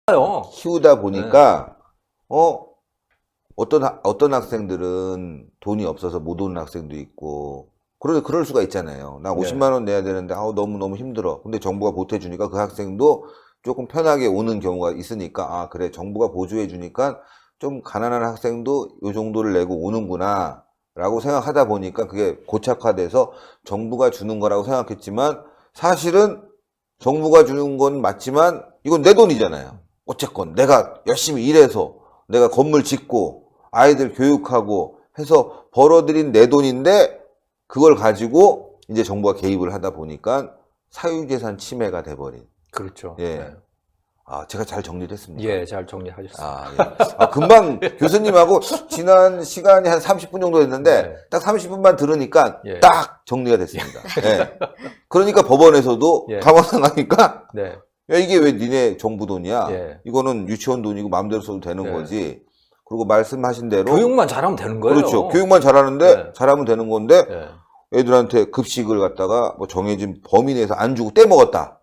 키우다 보니까 어떤 학생들은 돈이 없어서 못 오는 학생도 있고 그럴 수가 있잖아요. 나 50만 원 내야 되는데 너무 힘들어. 근데 정부가 보태주니까 그 학생도 조금 편하게 오는 경우가 있으니까 그래 정부가 보조해 주니까 좀 가난한 학생도 요 정도를 내고 오는구나 라고 생각하다 보니까 그게 고착화돼서 정부가 주는 거라고 생각했지만 사실은 정부가 주는 건 맞지만 이건 내 돈이잖아요. 어쨌건 내가 열심히 일해서 내가 건물 짓고 아이들 교육하고 해서 벌어들인 내 돈인데 그걸 가지고 이제 정부가 개입을 하다 보니까 사유재산 침해가 돼버린. 그렇죠. 예. 네. 제가 잘 정리를 했습니다. 예, 잘 정리하셨습니다. 예. 금방 교수님하고 지난 시간이 한 30분 정도 됐는데 네. 딱 30분만 들으니까 예. 딱 정리가 됐습니다. 예. 그러니까 법원에서도 예. 가만 가니까 네. 야, 이게 왜 니네 정부 돈이야? 예. 이거는 유치원 돈이고 마음대로 써도 되는 네. 거지. 그리고 말씀하신 대로 교육만 잘하면 되는 거예요. 그렇죠. 교육만 잘하는데 네. 잘하면 되는 건데 예. 애들한테 급식을 갖다가 뭐 정해진 범위 내에서 안 주고 떼먹었다.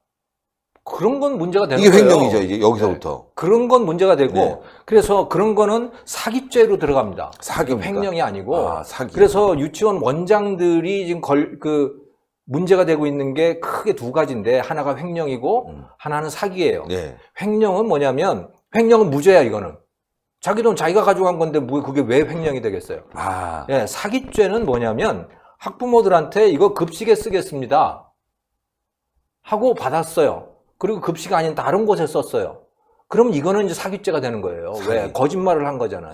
그런 건 문제가 되는 이게 거예요. 횡령이죠, 이제 여기서부터. 그런 건 문제가 되고 네. 그래서 그런 거는 사기죄로 들어갑니다. 사기입니까? 횡령이 아니고. 사기. 그래서 유치원 원장들이 지금 문제가 되고 있는 게 크게 두 가지인데 하나가 횡령이고 하나는 사기예요. 네. 횡령은 뭐냐면 횡령은 무죄야 이거는. 자기 돈 자기가 가져간 건데 그게 왜 횡령이 되겠어요? 예, 사기죄는 뭐냐면 학부모들한테 이거 급식에 쓰겠습니다 하고 받았어요. 그리고 급식 아닌 다른 곳에 썼어요. 그러면 이거는 이제 사기죄가 되는 거예요. 사기. 왜? 거짓말을 한 거잖아요.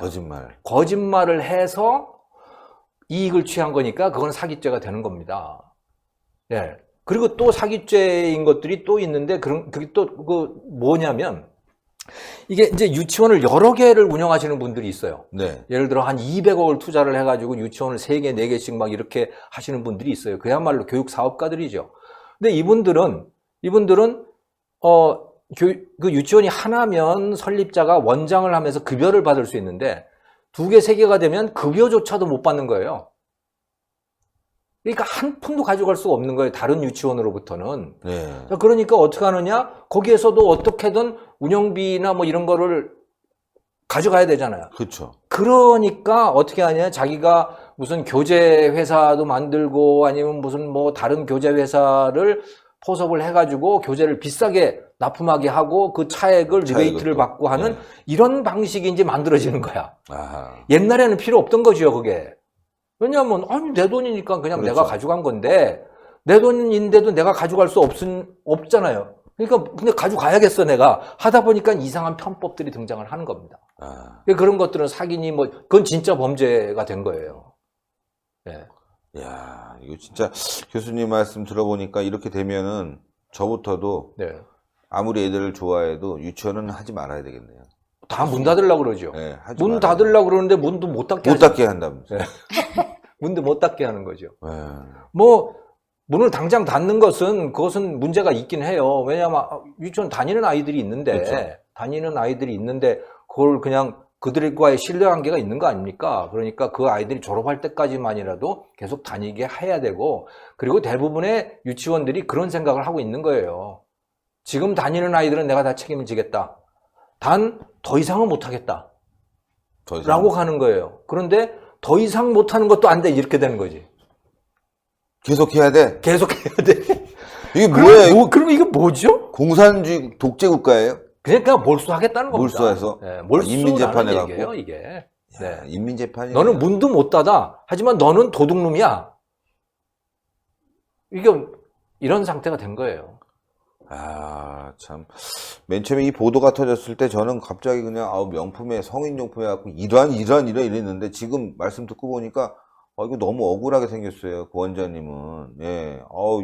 거짓말을 해서 이익을 취한 거니까 그건 사기죄가 되는 겁니다. 예. 그리고 또 사기죄인 것들이 또 있는데 그게 또 뭐냐면 이게 이제 유치원을 여러 개를 운영하시는 분들이 있어요. 네. 예를 들어 한 200억을 투자를 해가지고 유치원을 3개, 4개씩 막 이렇게 하시는 분들이 있어요. 그야말로 교육 사업가들이죠. 근데 이분들은 그 유치원이 하나면 설립자가 원장을 하면서 급여를 받을 수 있는데 2개, 3개가 되면 급여조차도 못 받는 거예요. 그러니까 한 푼도 가져갈 수가 없는 거예요. 다른 유치원으로부터는. 네. 그러니까 어떻게 하느냐? 거기에서도 어떻게든 운영비나 뭐 이런 거를 가져가야 되잖아요. 그렇죠. 그러니까 어떻게 하냐? 자기가 무슨 교재 회사도 만들고 아니면 무슨 뭐 다른 교재 회사를 포섭을 해가지고 교재를 비싸게 납품하게 하고 그 차액을 리베이트를 받고 하는 이런 방식이 이제 만들어지는 거야. 옛날에는 필요 없던 거죠, 그게. 왜냐하면 내 돈이니까 그냥 내가 가져간 건데 내 돈인데도 내가 가져갈 수 없잖아요. 그러니까 근데 가져가야겠어 내가 하다 보니까 이상한 편법들이 등장을 하는 겁니다. 그런 것들은 사기니 그건 진짜 범죄가 된 거예요. 네. 야, 이거 진짜 교수님 말씀 들어보니까 이렇게 되면은 저부터도 아무리 애들을 좋아해도 유치원은 하지 말아야 되겠네요. 다 문 닫으려고 그러죠. 네, 문 닫으려고 그러는데 문도 못 닫게 한다면서. 네. 문도 못 닫게 하는 거죠. 네. 문을 당장 닫는 그것은 문제가 있긴 해요. 왜냐하면 유치원 다니는 아이들이 있는데 그걸 그냥 그들과의 신뢰관계가 있는 거 아닙니까? 그러니까 그 아이들이 졸업할 때까지만이라도 계속 다니게 해야 되고 그리고 대부분의 유치원들이 그런 생각을 하고 있는 거예요. 지금 다니는 아이들은 내가 다 책임을 지겠다. 단 더 이상은 못하겠다 라고 가는 거예요. 그런데 더 이상 못하는 것도 안 돼 이렇게 되는 거지. 계속해야 돼? 계속해야 돼. 이게 뭐예요? 그럼 이게 뭐죠? 공산주의 독재국가예요? 그러니까 몰수하겠다는 겁니다. 몰수해서? 네, 몰수라는 얘기예요 이게. 네. 인민재판이 너는 문도 못 닫아. 하지만 너는 도둑놈이야. 이게 이런 상태가 된 거예요. 참. 맨 처음에 이 보도가 터졌을 때 저는 갑자기 그냥 명품에 성인용품에 갖고 이랬는데 지금 말씀 듣고 보니까 이거 너무 억울하게 생겼어요. 그 원장님은. 예.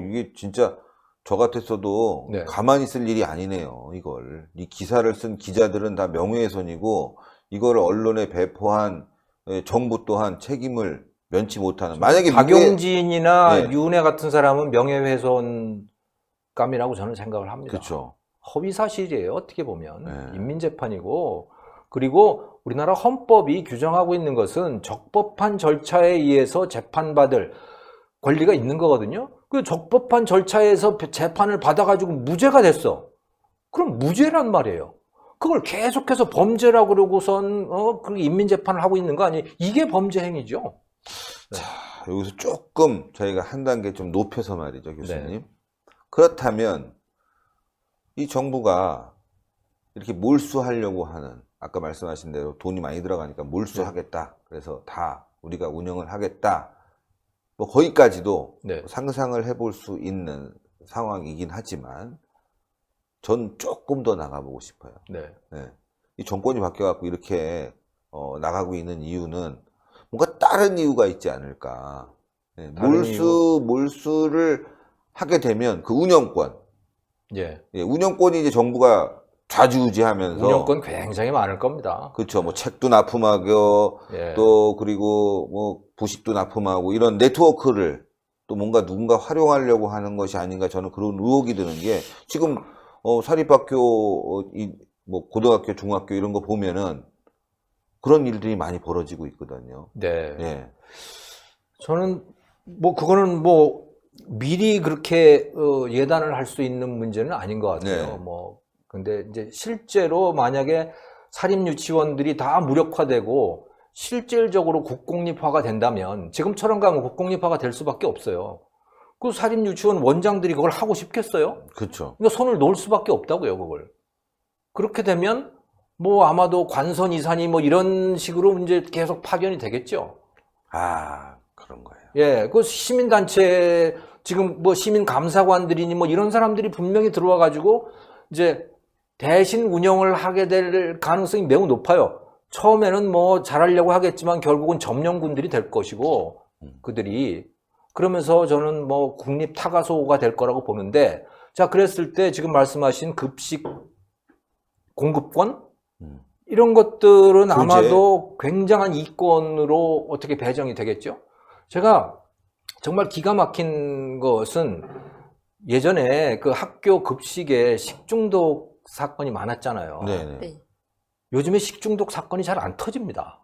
이게 진짜 저 같았어도 가만히 있을 일이 아니네요. 이걸. 이 기사를 쓴 기자들은 다 명예훼손이고 이걸 언론에 배포한 정부 또한 책임을 면치 못하는. 만약에 박용진이나 윤회 같은 사람은 명예훼손 감이라고 저는 생각을 합니다. 그렇죠. 허위사실이에요. 어떻게 보면 인민재판이고 그리고 우리나라 헌법이 규정하고 있는 것은 적법한 절차에 의해서 재판받을 권리가 있는 거거든요. 그 적법한 절차에서 재판을 받아가지고 무죄가 됐어. 그럼 무죄란 말이에요. 그걸 계속해서 범죄라고 그러고선 그 인민재판을 하고 있는 거 아니에요? 이게 범죄 행위죠. 자, 여기서 조금 저희가 한 단계 좀 높여서 말이죠, 교수님. 네. 그렇다면 이 정부가 이렇게 몰수하려고 하는, 아까 말씀하신 대로 돈이 많이 들어가니까 몰수하겠다. 그래서 다 우리가 운영을 하겠다. 뭐 거기까지도 네. 상상을 해볼 수 있는 상황이긴 하지만 전 조금 더 나가보고 싶어요. 네. 네. 이 정권이 바뀌어갖고 이렇게 나가고 있는 이유는 뭔가 다른 이유가 있지 않을까. 네. 다른 몰수를 하게 되면 그 운영권, 예. 예, 운영권이 이제 정부가 좌지우지하면서 운영권 굉장히 많을 겁니다. 그렇죠. 뭐 책도 납품하고 예. 또 그리고 뭐 부식도 납품하고 이런 네트워크를 또 뭔가 누군가 활용하려고 하는 것이 아닌가 저는 그런 의혹이 드는 게 지금 사립학교 뭐 고등학교, 중학교 이런 거 보면은 그런 일들이 많이 벌어지고 있거든요. 네. 예. 저는 뭐 그거는 뭐 미리 그렇게 예단을 할 수 있는 문제는 아닌 것 같아요. 네. 뭐 근데 이제 실제로 만약에 사립 유치원들이 다 무력화되고 실질적으로 국공립화가 된다면 지금처럼 가면 국공립화가 될 수밖에 없어요. 그 사립 유치원 원장들이 그걸 하고 싶겠어요? 그렇죠. 그러니까 손을 놓을 수밖에 없다고요, 그걸. 그렇게 되면 뭐 아마도 관선 이산이 뭐 이런 식으로 이제 계속 파견이 되겠죠. 아, 그런 거예요. 예, 그 시민단체 지금 뭐 시민감사관들이니 뭐 이런 사람들이 분명히 들어와 가지고 이제 대신 운영을 하게 될 가능성이 매우 높아요. 처음에는 뭐 잘하려고 하겠지만 결국은 점령군들이 될 것이고 그들이 그러면서 저는 뭐 국립 타가소가 될 거라고 보는데 자, 그랬을 때 지금 말씀하신 급식 공급권 이런 것들은 교재. 아마도 굉장한 이권으로 어떻게 배정이 되겠죠. 제가 정말 기가 막힌 것은 예전에 그 학교 급식에 식중독 사건이 많았잖아요. 네네. 네. 요즘에 식중독 사건이 잘 안 터집니다.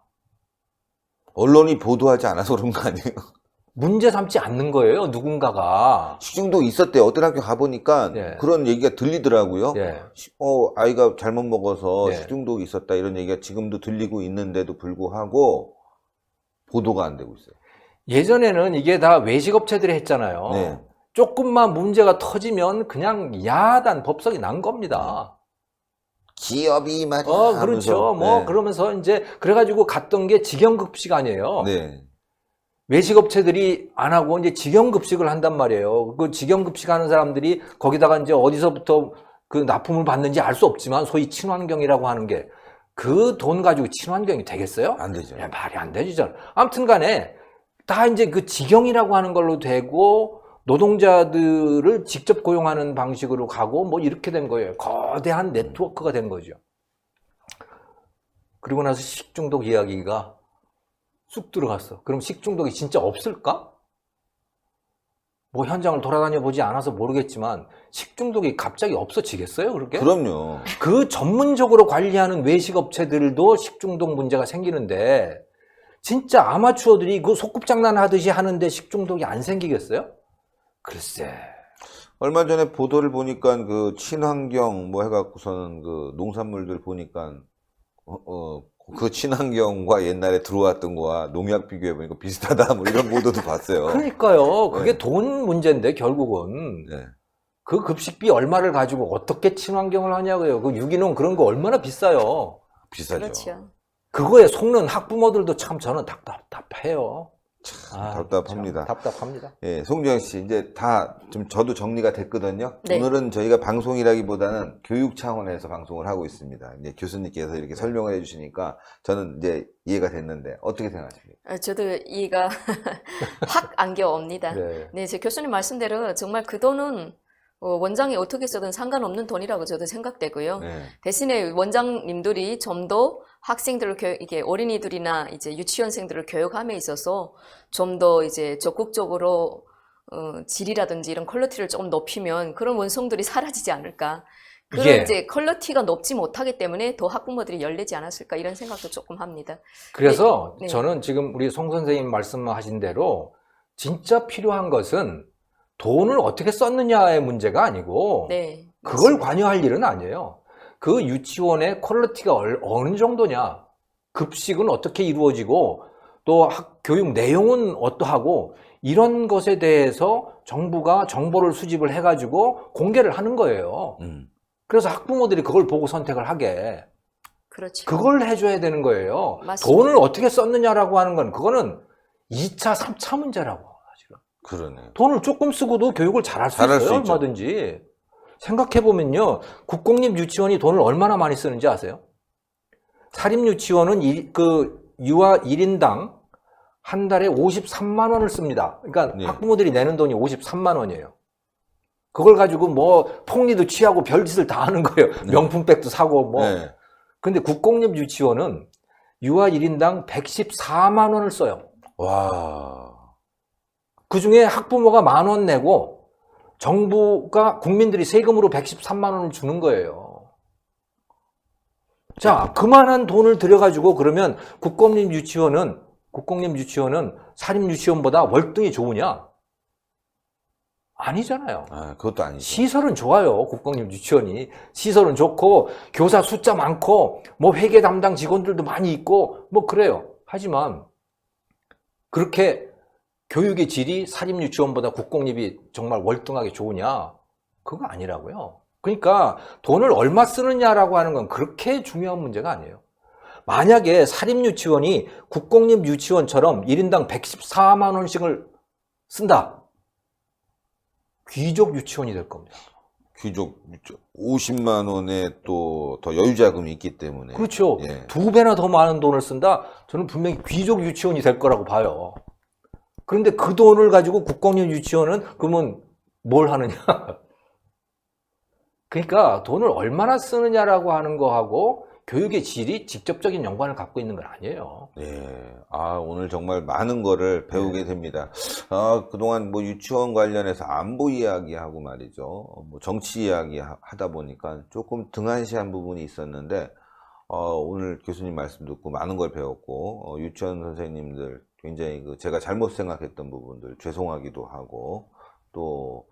언론이 보도하지 않아서 그런 거 아니에요? 문제 삼지 않는 거예요, 누군가가. 식중독 있었대요. 어떤 학교 가보니까 예. 그런 얘기가 들리더라고요. 예. 아이가 잘못 먹어서 네. 식중독이 있었다 이런 얘기가 지금도 들리고 있는데도 불구하고 보도가 안 되고 있어요. 예전에는 이게 다 외식업체들이 했잖아요. 네. 조금만 문제가 터지면 그냥 야단 법석이 난 겁니다. 기업이 말이야 그렇죠. 하면서, 뭐 네. 그러면서 이제 그래가지고 갔던 게 직영급식 아니에요. 네. 외식업체들이 안 하고 이제 직영급식을 한단 말이에요. 그 직영급식 하는 사람들이 거기다가 이제 어디서부터 그 납품을 받는지 알 수 없지만 소위 친환경이라고 하는 게 그 돈 가지고 친환경이 되겠어요? 안 되죠. 야, 말이 안 되죠. 아무튼 간에 다 이제 그 직영이라고 하는 걸로 되고 노동자들을 직접 고용하는 방식으로 가고 뭐 이렇게 된 거예요. 거대한 네트워크가 된 거죠. 그리고 나서 식중독 이야기가 쑥 들어갔어. 그럼 식중독이 진짜 없을까? 뭐 현장을 돌아다녀 보지 않아서 모르겠지만 식중독이 갑자기 없어지겠어요? 그렇게? 그럼요. 그 전문적으로 관리하는 외식업체들도 식중독 문제가 생기는데 진짜 아마추어들이 그 소꿉장난 하듯이 하는데 식중독이 안 생기겠어요? 글쎄. 얼마 전에 보도를 보니까 그 친환경 뭐 해갖고서는 그 농산물들 보니까 그 친환경과 옛날에 들어왔던 거와 농약 비교해 보니까 비슷하다 뭐 이런 보도도 봤어요. 그러니까요. 그게 네. 돈 문제인데 결국은 네. 그 급식비 얼마를 가지고 어떻게 친환경을 하냐고요. 그 유기농 그런 거 얼마나 비싸요. 비싸죠. 그렇죠. 그거에 속는 학부모들도 참 저는 답답해요. 답답합니다. 참 답답합니다. 예, 송지영 씨, 이제 다 좀 저도 정리가 됐거든요. 네. 오늘은 저희가 방송이라기보다는 교육 차원에서 방송을 하고 있습니다. 이제 교수님께서 이렇게 설명을 해주시니까 저는 이제 이해가 됐는데 어떻게 생각하십니까? 저도 이가 확 안겨옵니다. 네. 네, 제 교수님 말씀대로 정말 그 돈은 원장이 어떻게 쓰든 상관없는 돈이라고 저도 생각되고요. 네. 대신에 원장님들이 좀 더 학생들을 이게 어린이들이나 이제 유치원생들을 교육함에 있어서 좀 더 이제 적극적으로 질이라든지 이런 퀄리티를 조금 높이면 그런 원성들이 사라지지 않을까. 그런 예. 이제 퀄리티가 높지 못하기 때문에 더 학부모들이 열리지 않았을까 이런 생각도 조금 합니다. 그래서 네. 저는 지금 우리 송 선생님 말씀하신 대로 진짜 필요한 것은 돈을 어떻게 썼느냐의 문제가 아니고 네. 그걸 맞습니다. 관여할 일은 아니에요. 그 유치원의 퀄리티가 어느 정도냐, 급식은 어떻게 이루어지고 또 교육 내용은 어떠하고 이런 것에 대해서 정부가 정보를 수집을 해가지고 공개를 하는 거예요. 그래서 학부모들이 그걸 보고 선택을 하게. 그렇죠. 그걸 해줘야 되는 거예요. 맞습니다. 돈을 어떻게 썼느냐라고 하는 건 그거는 2차, 3차 문제라고. 사실은. 그러네. 돈을 조금 쓰고도 교육을 잘할 수 잘할 있어요. 수 있죠. 얼마든지. 생각해보면요. 국공립 유치원이 돈을 얼마나 많이 쓰는지 아세요? 사립유치원은 유아 1인당 한 달에 53만 원을 씁니다. 그러니까 네. 학부모들이 내는 돈이 53만 원이에요. 그걸 가지고 뭐 폭리도 취하고 별짓을 다 하는 거예요. 네. 명품백도 사고 뭐. 네. 근데 국공립 유치원은 유아 1인당 114만 원을 써요. 와. 그 중에 학부모가 10,000원 내고 정부가 국민들이 세금으로 113만 원을 주는 거예요. 자, 그만한 돈을 들여가지고 그러면 국공립 유치원은 사립 유치원보다 월등히 좋으냐? 아니잖아요. 아, 그것도 아니죠. 시설은 좋아요. 국공립 유치원이. 시설은 좋고 교사 숫자 많고 뭐 회계 담당 직원들도 많이 있고 뭐 그래요. 하지만 그렇게 교육의 질이 사립 유치원보다 국공립이 정말 월등하게 좋으냐? 그거 아니라고요. 그러니까 돈을 얼마 쓰느냐라고 하는 건 그렇게 중요한 문제가 아니에요. 만약에 사립 유치원이 국공립 유치원처럼 1인당 114만 원씩을 쓴다. 귀족 유치원이 될 겁니다. 귀족 50만 원에 또 더 여유 자금이 있기 때문에. 그렇죠. 예. 2배나 더 많은 돈을 쓴다? 저는 분명히 귀족 유치원이 될 거라고 봐요. 그런데 그 돈을 가지고 국공립 유치원은 그러면 뭘 하느냐? 그러니까 돈을 얼마나 쓰느냐라고 하는 거하고 교육의 질이 직접적인 연관을 갖고 있는 건 아니에요. 네. 아, 오늘 정말 많은 거를 배우게 됩니다. 아, 그동안 뭐 유치원 관련해서 안보 이야기하고 말이죠. 뭐 정치 이야기 하다 보니까 조금 등한시한 부분이 있었는데, 오늘 교수님 말씀 듣고 많은 걸 배웠고, 유치원 선생님들 굉장히 제가 잘못 생각했던 부분들 죄송하기도 하고, 또,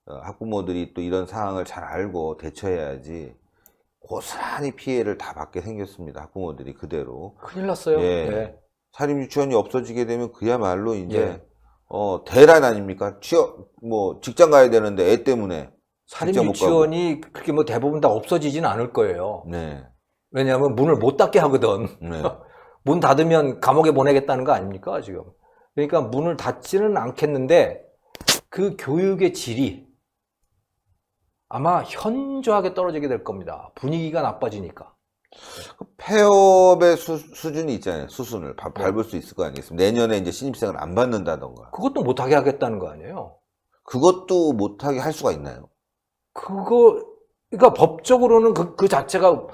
학부모들이 또 이런 상황을 잘 알고 대처해야지 고스란히 피해를 다 받게 생겼습니다. 학부모들이 그대로. 큰일 났어요. 예. 네. 사립 유치원이 없어지게 되면 그야말로 이제 예. 대란 아닙니까? 직장 가야 되는데 애 때문에 사립 직장 못 유치원이 그렇게 뭐 대부분 다 없어지진 않을 거예요. 가고. 네. 왜냐하면 문을 못 닫게 하거든. 네. 문 닫으면 감옥에 보내겠다는 거 아닙니까, 지금? 그러니까 문을 닫지는 않겠는데 그 교육의 질이 아마 현저하게 떨어지게 될 겁니다. 분위기가 나빠지니까. 폐업의 수준이 있잖아요. 수순을 밟을 수 있을 거 아니겠습니까? 내년에 이제 신입생을 안 받는다던가. 그것도 못하게 하겠다는 거 아니에요? 그것도 못하게 할 수가 있나요? 그러니까 법적으로는 그 자체가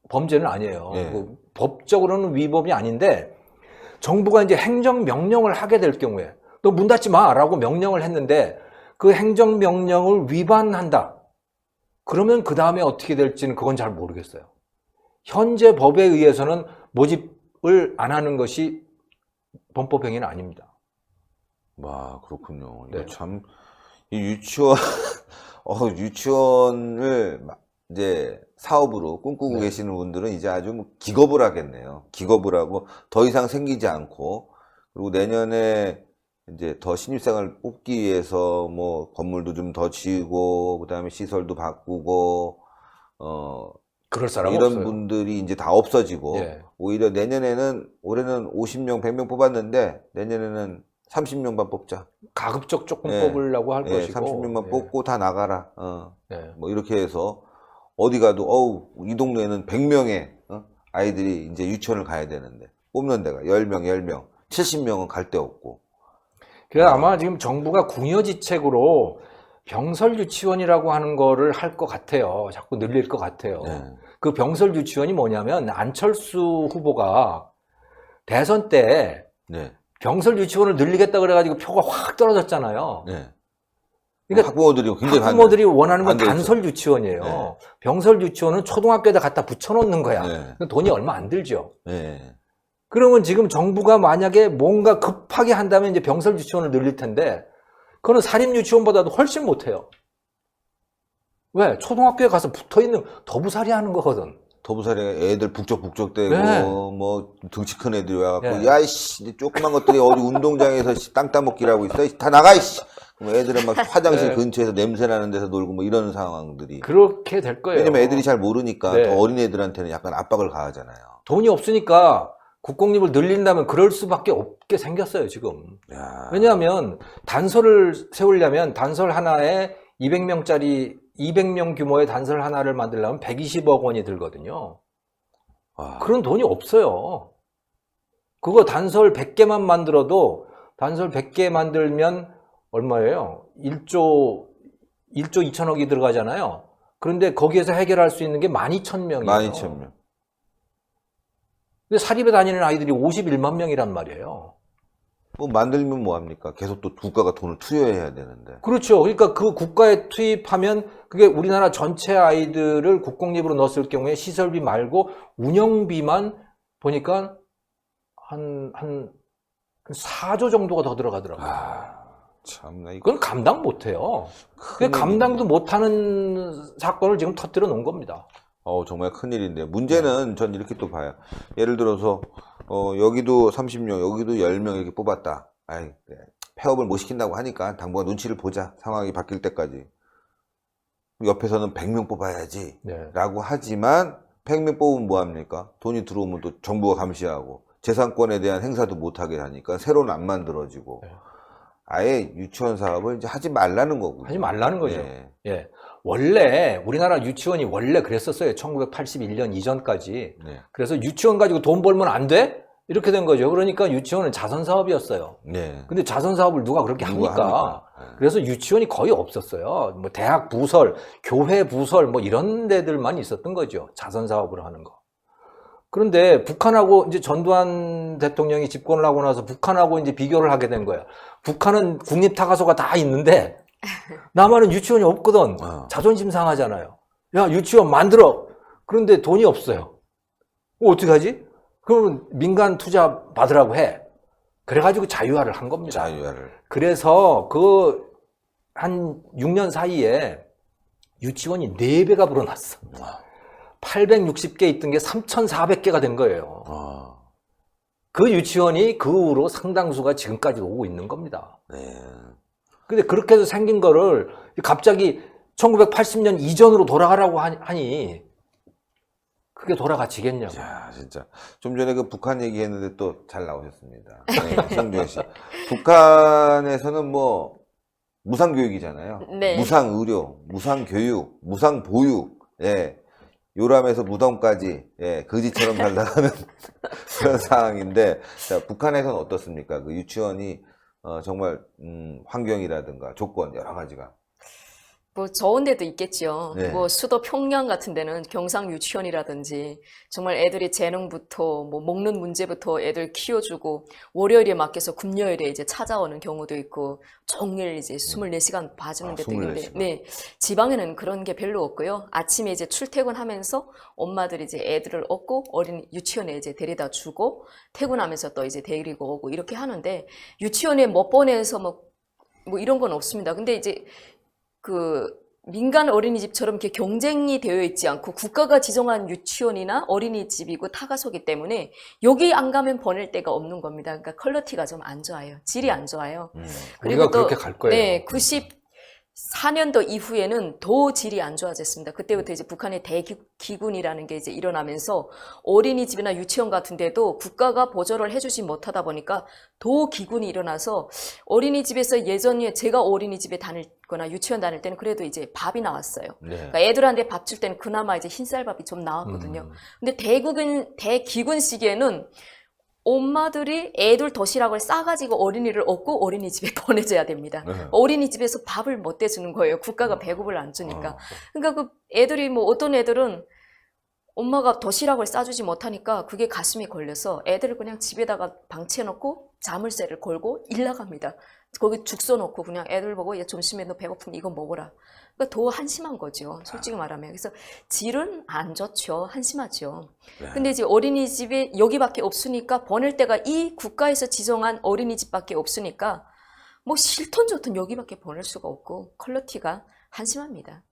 범죄는 아니에요. 예. 법적으로는 위법이 아닌데 정부가 이제 행정명령을 하게 될 경우에 너 문 닫지 마라고 명령을 했는데 그 행정명령을 위반한다. 그러면 그 다음에 어떻게 될지는 그건 잘 모르겠어요. 현재 법에 의해서는 모집을 안 하는 것이 범법행위는 아닙니다. 와, 그렇군요. 네. 이거 참, 이 유치원을 이제 사업으로 꿈꾸고 네. 계시는 분들은 이제 아주 뭐 기겁을 하겠네요. 기겁을 하고 더 이상 생기지 않고, 그리고 내년에 이제 더 신입생을 뽑기 위해서 뭐 건물도 좀 더 지으고, 그 다음에 시설도 바꾸고, 그럴 사람 이런 없어요. 분들이 이제 다 없어지고, 예. 오히려 올해는 50명, 100명 뽑았는데, 내년에는 30명만 뽑자. 가급적 조금 예. 뽑으려고 할 예, 것이고. 30명만 예. 뽑고 다 나가라. 예. 뭐 이렇게 해서 어디 가도 이 동네에는 100명의 아이들이 이제 유치원을 가야 되는데 뽑는 데가 10명, 70명은 갈 데 없고. 그래서 아마 지금 정부가 궁여지책으로 병설 유치원이라고 하는 거를 할 것 같아요. 자꾸 늘릴 것 같아요. 네. 그 병설 유치원이 뭐냐면 안철수 후보가 대선 때 네. 병설 유치원을 늘리겠다 그래가지고 표가 확 떨어졌잖아요. 네. 그러니까 학부모들이 굉장히 학부모들이 원하는 건 반대했죠. 단설 유치원이에요. 네. 병설 유치원은 초등학교에다 갖다 붙여놓는 거야. 네. 돈이 얼마 안 들죠. 네. 그러면 지금 정부가 만약에 뭔가 급하게 한다면 이제 병설 유치원을 늘릴 텐데 그거는 사립 유치원보다도 훨씬 못해요. 왜? 초등학교에 가서 붙어있는 더부살이 하는 거거든. 도부살에 애들 북적북적대고 네. 뭐 등치 큰 애들이 와갖고 네. 야이씨 조그만 것들이 어디 운동장에서 땅 따먹기라고 있어 다 나가 이씨. 그럼 애들은 막 화장실 네. 근처에서 냄새 나는 데서 놀고 뭐 이런 상황들이. 그렇게 될 거예요. 왜냐면 애들이 잘 모르니까 네. 더 어린 애들한테는 약간 압박을 가하잖아요. 돈이 없으니까 국공립을 늘린다면 그럴 수밖에 없게 생겼어요, 지금. 야. 왜냐하면 단설을 세우려면 단설 하나에 200명 규모의 단설 하나를 만들려면 120억 원이 들거든요. 와. 그런 돈이 없어요. 그거 단설 100개만 만들어도 단설 100개 만들면 얼마예요? 1조 2천억이 들어가잖아요. 그런데 거기에서 해결할 수 있는 게 12,000명이에요. 12,000명. 근데 사립에 다니는 아이들이 51만 명이란 말이에요. 뭐 만들면 뭐합니까? 계속 또 국가가 돈을 투여해야 되는데. 그렇죠. 그러니까 그 국가에 투입하면 그게 우리나라 전체 아이들을 국공립으로 넣었을 경우에 시설비 말고 운영비만 보니까 한 4조 정도가 더 들어가더라고요. 참나 이거 그건 감당 못 해요. 그 감당도 못 하는 사건을 지금 터뜨려 놓은 겁니다. 정말 큰일인데. 문제는 전 이렇게 또 봐요. 예를 들어서, 여기도 30명, 여기도 10명 이렇게 뽑았다. 아이, 그래. 폐업을 못 시킨다고 하니까 당분간 눈치를 보자. 상황이 바뀔 때까지. 옆에서는 100명 뽑아야지. 네. 라고 하지만, 100명 뽑으면 뭐합니까? 돈이 들어오면 또 정부가 감시하고, 재산권에 대한 행사도 못하게 하니까 새로는 안 만들어지고, 네. 아예 유치원 사업을 이제 하지 말라는 거고요. 하지 말라는 거죠. 예. 예. 원래 우리나라 유치원이 원래 그랬었어요. 1981년 이전까지. 네. 그래서 유치원 가지고 돈 벌면 안 돼? 이렇게 된 거죠. 그러니까 유치원은 자선 사업이었어요. 네. 근데 자선 사업을 누가 그렇게 누가 합니까? 합니까? 그래서 유치원이 거의 없었어요. 뭐 대학 부설, 교회 부설 뭐 이런 데들만 있었던 거죠. 자선 사업을 하는 거. 그런데 북한하고 이제 전두환 대통령이 집권을 하고 나서 북한하고 이제 비교를 하게 된 거예요. 북한은 국립타가소가 다 있는데 남한은 유치원이 없거든. 자존심 상하잖아요. 야, 유치원 만들어. 그런데 돈이 없어요. 어떻게 하지? 그러면 민간 투자 받으라고 해. 그래가지고 자유화를 한 겁니다. 자유화를. 그래서 그 한 6년 사이에 유치원이 4배가 불어났어. 860개 있던 게 3,400개가 된 거예요. 그 유치원이 그 후로 상당수가 지금까지 오고 있는 겁니다. 네. 근데 그렇게 해서 생긴 거를 갑자기 1980년 이전으로 돌아가라고 하니 그게 돌아가지겠냐고. 야, 진짜. 좀 전에 그 북한 얘기했는데 또 잘 나오셨습니다. 네, 송주현 씨. 북한에서는 뭐 무상교육이잖아요. 네. 무상의료, 무상교육, 무상보육, 예. 요람에서 무덤까지, 예, 거지처럼 살다가는 그런 상황인데, 자, 북한에서는 어떻습니까? 그 유치원이, 정말, 환경이라든가 조건, 여러 가지가. 뭐 좋은 데도 있겠죠. 네. 뭐 수도 평양 같은 데는 경상 유치원이라든지 정말 애들이 재능부터 뭐 먹는 문제부터 애들 키워주고 월요일에 맡겨서 금요일에 이제 찾아오는 경우도 있고 종일 이제 24시간 봐주는 데도 있는데 24시간. 네, 지방에는 그런 게 별로 없고요. 아침에 이제 출퇴근하면서 엄마들이 이제 애들을 얻고 어린 유치원에 이제 데려다 주고 퇴근하면서 또 이제 데리고 오고 이렇게 하는데 유치원에 못 보내서 뭐 이런 건 없습니다. 근데 이제 그 민간 어린이집처럼 이렇게 경쟁이 되어 있지 않고 국가가 지정한 유치원이나 어린이집이고 타가소기 때문에 여기 안 가면 보낼 데가 없는 겁니다. 그러니까 퀄리티가 좀 안 좋아요. 질이 안 좋아요. 우리가 그렇게 갈 거예요. 네, 94년도 이후에는 더 질이 안 좋아졌습니다. 그때부터 이제 북한의 대기군이라는 게 이제 일어나면서 어린이집이나 유치원 같은 데도 국가가 보조를 해주지 못하다 보니까 더 기군이 일어나서 어린이집에서 예전에 제가 어린이집에 다녔거나 유치원 다닐 때는 그래도 이제 밥이 나왔어요. 네. 그러니까 애들한테 밥 줄 때는 그나마 이제 흰쌀밥이 좀 나왔거든요. 근데 대기군 시기에는 엄마들이 애들 도시락을 싸가지고 어린이를 얻고 어린이집에 보내줘야 됩니다. 네. 어린이집에서 밥을 못 대주는 거예요. 국가가 배급을 안 주니까. 그러니까 그 애들이 뭐 어떤 애들은 엄마가 도시락을 싸주지 못하니까 그게 가슴이 걸려서 애들을 그냥 집에다가 방치해놓고 자물쇠를 걸고 일 나갑니다. 거기 죽 써놓고 그냥 애들 보고 얘 점심에 너 배고프면 이거 먹어라. 그러니까 더 한심한 거죠. 솔직히 말하면. 그래서 질은 안 좋죠. 한심하죠. 근데 이제 어린이집이 여기밖에 없으니까 보낼 때가 이 국가에서 지정한 어린이집밖에 없으니까 뭐 싫든 좋든 여기밖에 보낼 수가 없고 퀄리티가 한심합니다.